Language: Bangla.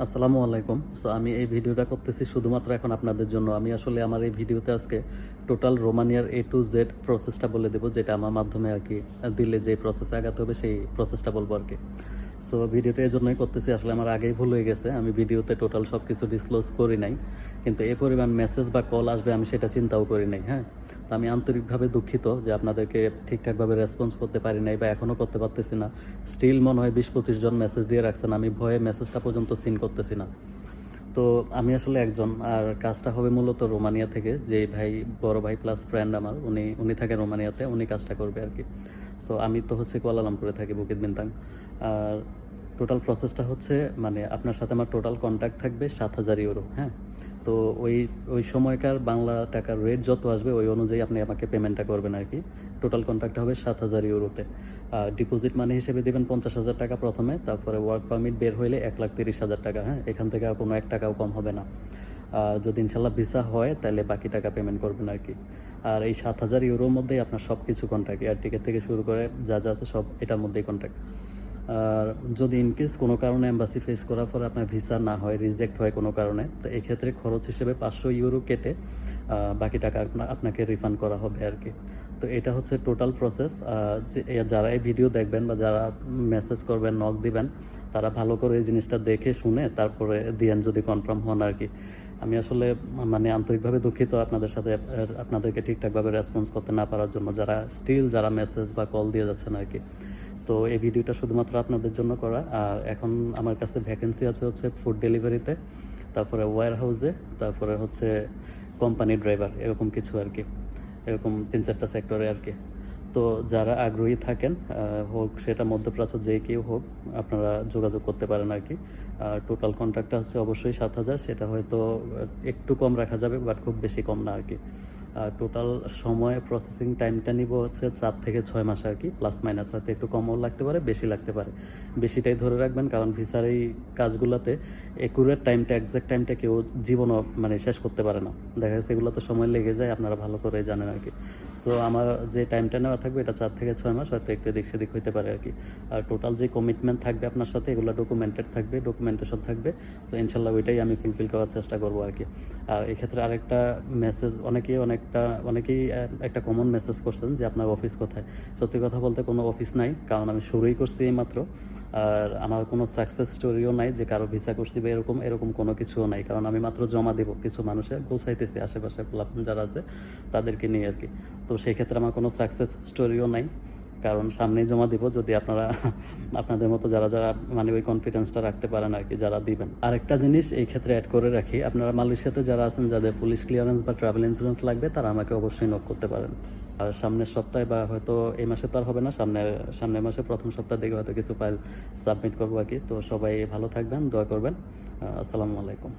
আসসালামু আলাইকুম। সো আমি এই ভিডিওটা করতেছি শুধুমাত্র এখন আপনাদের জন্য। আমি আসলে আমার এই ভিডিওতে আজকে টোটাল রোমানিয়ার A to Z প্রসেসটা বলে দেব, যেটা আমার মাধ্যমে আর কি দিলে যে প্রসেসে আগাতে হবে সেই প্রসেসটা বলবো আর কি। সো ভিডিওটা এই জন্যই করতেছি, আসলে আমার আগেই ভুল হয়ে গেছে, আমি ভিডিওতে টোটাল সব কিছু ডিসক্লোজ করি নাই, কিন্তু এই পরিমাণ মেসেজ বা কল আসবে আমি সেটা চিন্তাও করি নাই। হ্যাঁ, তো আমি আন্তরিকভাবে দুঃখিত যে আপনাদেরকে ঠিকঠাকভাবে রেসপন্স করতে পারি নাই বা এখনও করতে পারতেছি না। স্টিল মনে হয় 20-25 জন মেসেজ দিয়ে রাখছেন, আমি ভয়ে মেসেজটা পর্যন্ত সিন করতেছি না। তো আমি আসলে একজন, আর কাজটা হবে মূলত রোমানিয়া থেকে, যে ভাই বড় ভাই প্লাস ফ্রেন্ড আমার, উনি থাকে রোমানিয়াতে, উনি কাজটা করবে আর কি। সো আমি তো হচ্ছে কুয়ালালামপুরে থাকি, বুকিত বিন্তাং। আর টোটাল প্রসেসটা হচ্ছে, মানে আপনার সাথে আমার টোটাল কন্ট্যাক্ট থাকবে 7,000 ইউরো। হ্যাঁ, তো ওই ওই সময়কার বাংলা টাকার রেট যত আসবে ওই অনুযায়ী আপনি আমাকে পেমেন্টটা করবেন আর কি। টোটাল কন্ট্যাক্টটা হবে 7,000 ইউরোতে। ডিপোজিট মানি হিসেবে দেবেন 50,000 টাকা প্রথমে, তারপরে ওয়ার্ক পারমিট বের হইলে 1,30,000 টাকা। হ্যাঁ, এখান থেকে আর কোনো 1 টাকাও কম হবে না। যদি ইনশাল্লাহ ভিসা হয় তাহলে বাকি টাকা পেমেন্ট করবেন আর কি। আর এই 7,000 ইউরোর মধ্যেই আপনার সব কিছু কন্ট্যাক্ট, এয়ার টিকিট থেকে শুরু করে যা যা আছে সব এটার মধ্যেই কন্ট্যাক্ট। আর যদি ইনকেস কোনো কারণে এম্বাসি ফেস করার পর আপনার ভিসা না হয়, রিজেক্ট হয় কোনো কারণে, তো এক্ষেত্রে খরচ হিসেবে 500 ইউরো কেটে বাকি টাকা আপনাকে রিফান্ড করা হবে আর কি। তো এটা হচ্ছে টোটাল প্রসেস। যারা এই ভিডিও দেখবেন বা যারা মেসেজ করবেন, নক দিবেন, তারা ভালো করে এই জিনিসটা দেখে শুনে তারপরে দিয়েন যদি কনফার্ম হন আর কি। আমি আসলে মানে আন্তরিকভাবে দুঃখিত আপনাদের সাথে, আপনাদেরকে ঠিকঠাকভাবে রেসপন্স করতে না পারার জন্য, যারা মেসেজ বা কল দিয়ে যাচ্ছেন আর কি। তো এই ভিডিওটা শুধুমাত্র আপনাদের জন্য করা। আর এখন আমার কাছে ভ্যাকেন্সি আছে হচ্ছে ফুড ডেলিভারিতে, তারপরে ওয়্যার হাউসে, তারপরে হচ্ছে কোম্পানি ড্রাইভার, এরকম কিছু আর কি, এরকম 3-4টা সেক্টরে আর কি। তো যারা আগ্রহী থাকেন, হোক সেটা মধ্যপ্রাচ্য যে কেউ হোক, আপনারা যোগাযোগ করতে পারেন আর কি। টোটাল কন্ট্রাক্টটা হচ্ছে অবশ্যই 7,000, সেটা হয়তো একটু কম রাখা যাবে, বাট খুব বেশি কম না আর কি। টোটাল সময় প্রসেসিং টাইমটা নিব হচ্ছে 4 থেকে 6 মাস আর কি, প্লাস মাইনাস, হয়তো একটু কমও লাগতে পারে, বেশি লাগতে পারে। বেশিটাই ধরে রাখবেন, কারণ ভিসার এই কাজগুলোতে একুরেট টাইমটা, এক্সাক্ট টাইমটা কেউ জীবনও মানে শেষ করতে পারে না। দেখা যাচ্ছে এগুলো তো সময় লেগে যায়, আপনারা ভালো করে জানেন আর কি। সো আমার যে টাইমটা নেওয়া থাকবে এটা 4 থেকে 6 মাস, হয়তো একটু এদিক সেদিক হইতে পারে আর কি। আর টোটাল যে কমিটমেন্ট থাকবে আপনার সাথে, এগুলো ডকুমেন্টেড থাকবে, ডকুমেন্টেশন থাকবে। তো ইনশাল্লাহ ওইটাই আমি ফুলফিল করার চেষ্টা করবো আর কি। আর এক্ষেত্রে আরেকটা মেসেজ, অনেকেই একটা কমন মেসেজ করছেন যে আপনার অফিস কোথায়। সত্যি কথা বলতে কোনো অফিস নাই, কারণ আমি শুরুই করছি এই মাত্র। আর আমার কোনো সাকসেস স্টোরিও নাই যে কারো ভিসা করছি বা এরকম কোনো কিছুও নাই, কারণ আমি মাত্র জমা দেবো, কিছু মানুষের পৌঁছাইতেছি আশেপাশে প্ল্যাটফর্ম যারা আছে তাদেরকে নিয়ে আর কি। তো সেই ক্ষেত্রে আমার কোনো সাকসেস স্টোরিও নাই, কারণ সামনেই জমা দিব, যদি আপনারা আপনাদের মতো যারা যারা মানে ওই কনফিডেন্সটা রাখতে পারেন আর কি, যারা দিবেন। আরেকটা জিনিস এই ক্ষেত্রে অ্যাড করে রাখি, আপনারা মালয়েশিয়াতে যারা আছেন, যাদের পুলিশ ক্লিয়ারেন্স বা ট্রাভেল ইন্স্যুরেন্স লাগবে, তারা আমাকে অবশ্যই নক করতে পারেন। আর সামনের সপ্তাহে বা হয়তো এই মাসে তো আর হবে না, সামনের মাসে প্রথম সপ্তাহ দিকে হয়তো কিছু ফাইল সাবমিট করবো আর কি। তো সবাই ভালো থাকবেন, দোয়া করবেন। আসসালামু আলাইকুম।